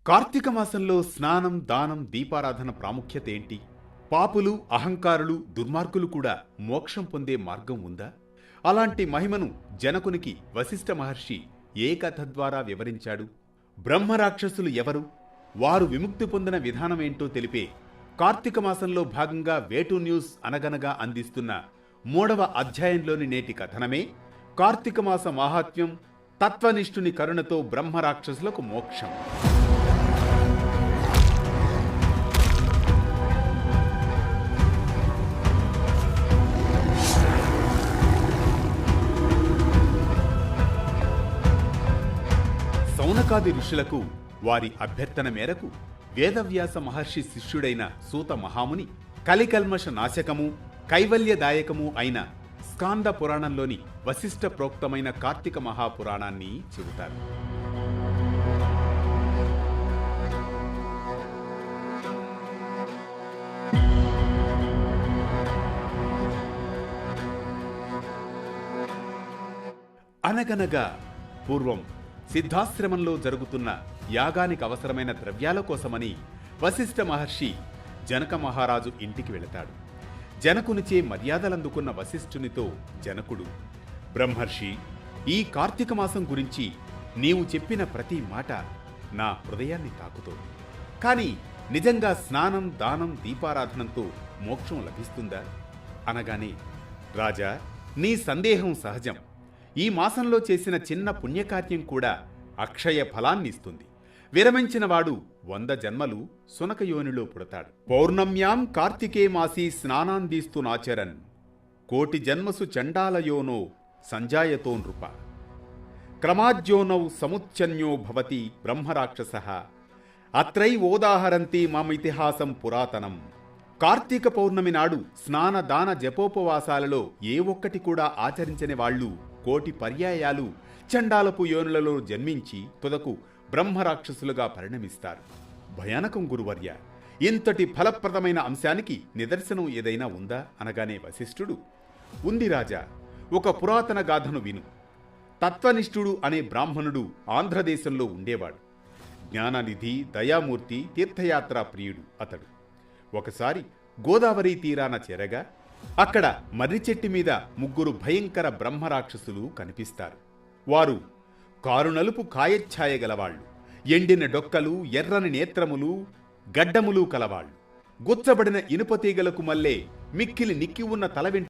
కార్తీక మాసంలో స్నానం, దానం, దీపారాధన ప్రాముఖ్యత ఏంటి? పాపులు, అహంకారులు, దుర్మార్గులు కూడా మోక్షం పొందే మార్గం ఉందా? అలాంటి మహిమను జనకునికి వశిష్ఠ మహర్షి ఏ కథ ద్వారా వివరించాడు? బ్రహ్మరాక్షసులు ఎవరు? వారు విముక్తి పొందిన విధానమేంటో తెలిపే కార్తీక మాసంలో భాగంగా వేటు న్యూస్ అనగనగా అందిస్తున్న 3వ అధ్యాయంలోని నేటి కథనమే కార్తీక మాస మాహాత్మ్యం, తత్వనిష్ఠుని కరుణతో బ్రహ్మరాక్షసులకు మోక్షం. సౌనకాది ఋషులకు వారి అభ్యర్థన మేరకు వేదవ్యాస మహర్షి శిష్యుడైన సూత మహాముని కలికల్మష నాశకము, కైవల్యదాయకము అయిన స్కాంద పురాణంలోని వశిష్ఠ ప్రోక్తమైన కార్తీక మహాపురాణాన్ని చెబుతారు. అనగనగా పూర్వం సిద్ధాశ్రమంలో జరుగుతున్న యాగానికి అవసరమైన ద్రవ్యాల కోసమని వశిష్ఠ మహర్షి జనక మహారాజు ఇంటికి వెళతాడు. జనకునిచే మర్యాదలందుకున్న వశిష్ఠునితో జనకుడు, బ్రహ్మర్షి, ఈ కార్తీక మాసం గురించి నీవు చెప్పిన ప్రతి మాట నా హృదయాన్ని తాకుతోంది. కాని నిజంగా స్నానం, దానం, దీపారాధనంతో మోక్షం లభిస్తుందా అనగానే, రాజా, నీ సందేహం సహజం. ఈ మాసంలో చేసిన చిన్న పుణ్యకార్యం కూడా అక్షయ ఫలాన్నిస్తుంది. విరమించినవాడు 100 జన్మలు సునకయోనిలో పుడతాడు. పౌర్ణమ్యాం కార్తికే మాసి స్నానాందీస్తునాచరన్ కోటి జన్మసు చండాలయోనో సంజాయతో నృప క్రమాజ్యోనౌ సముచ్చన్యో భవతి బ్రహ్మరాక్షసః అత్రైవోదాహరంతి మామితిహాసం పురాతనం. కార్తీక పౌర్ణమి నాడు స్నాన, దాన, జపోపవాసాలలో ఏ ఒక్కటి కూడా ఆచరించని వాళ్ళు కోటి పర్యాయాలు చండాలపు యోనులలో జన్మించి తుదకు బ్రహ్మరాక్షసులుగా పరిణమిస్తారు. భయానకం గురువర్య. ఇంతటి ఫలప్రదమైన అంశానికి నిదర్శనం ఏదైనా ఉందా అనగానే వశిష్ఠుడు, ఉంది రాజా, ఒక పురాతన గాథను విను. తత్వనిష్ఠుడు అనే బ్రాహ్మణుడు ఆంధ్రదేశంలో ఉండేవాడు. జ్ఞాననిధి, దయామూర్తి, తీర్థయాత్రా ప్రియుడు అతడు. ఒకసారి గోదావరి తీరాన చేరగా అక్కడ మర్రి చెట్టు మీద 3 భయంకర బ్రహ్మరాక్షసులు కనిపిస్తారు. వారు కారునలుపు కాయఛాయ గలవాళ్లు, ఎండిన డొక్కలు, ఎర్రని నేత్రములు, గడ్డములు కలవాళ్లు, గుచ్చబడిన ఇనుపతీగలకు మల్లే మిక్కిలి నిక్కి ఉన్న తల